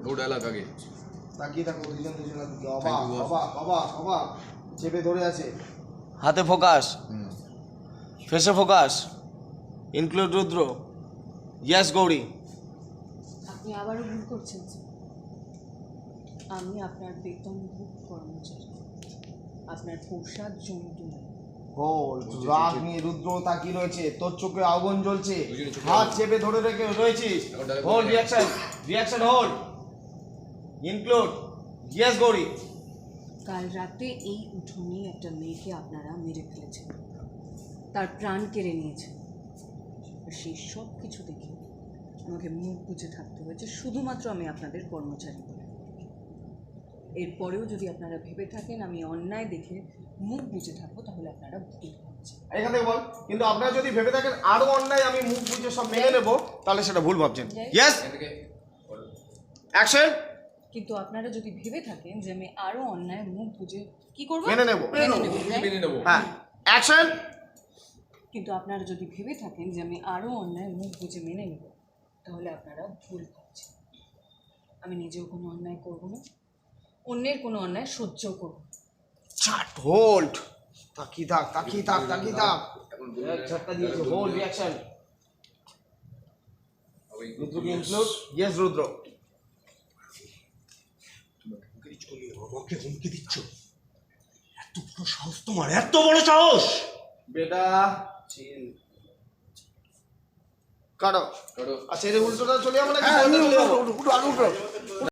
No dialogue আগে তাকিয়ে থাকো দুজন দুজনের দিকে। অবাক অবাক অবাক অবাক, চেপে ধরে আছে। হাতে ফোকাস, ফেসে ফোকাস, ইনক্লুড রুদ্র, ইয়েস গৌরী। আপনি আবারও ভুল করছেন স্যার। আমি আপনার বেতনভুক কর্মচারী, আপনার পোশাক জন্তু নয়। হোল্ড, রাগ নিয়ে রুদ্র তাকিয়ে রয়েছে, তোর চোখে আগুন জ্বলছে, হাত চেপে ধরে রেখে রয়েছিস। Hold, reaction, reaction hold, include, yes Gauri. কাল রাতে এই উঠোনে একটা মেয়েকে আপনারা মেরে ফেলেছেন, তার প্রাণ কেড়ে নিয়েছেন। আর সেই সব কিছু দেখে আমাকে মুখ বুজে থাকতে হয়েছে, শুধুমাত্র আমি আপনাদের কর্মচারী বলে। এরপরেও যদি আপনারা ভেবে থাকেন আমি অন্যায় দেখে মুখ বুজে থাকবো, তাহলে আপনারা ভুল ভাবছেন। এখান থেকে বল, কিন্তু আপনারা যদি ভেবে থাকেন আরো অন্যায় আমি মুখ বুঝে সব মেনে নেবো, তাহলে সেটা ভুল ভাবছেন। Yes, action. কিন্তু আপনারা যদি ভেবে থাকেন যে আমি আরো অন্যায় মুখ বুজে কি করবো, মেনে নেবো। মেনে নেবো। হ্যাঁ, অ্যাকশন। কিন্তু আপনারা যদি ভেবে থাকেন যে আমি আরো অন্যায় মুখ বুজে মেনে নেব, তাহলে আপনারা ভুল ভাবছেন। আমি নিজেও কোনো অন্যায় করব না, অন্যের কোনো অন্যায় সহ্য করব না। চাট, হোল্ড, তাকিয়ে থাক তাকিয়ে থাক তাকিয়ে থাক। ঝটকা দিয়েছে, হোল্ড, রিঅ্যাকশন। রুদ্রকে ইনক্লুড, ইয়েস রুদ্র। আমাকে হুমকি দিচ্ছ? এত বড় সাহস তোমার, এত বড় সাহস! বেটা চিল, কাটো। আচ্ছা, এই উল্টোটা চলে যাবো নাকি?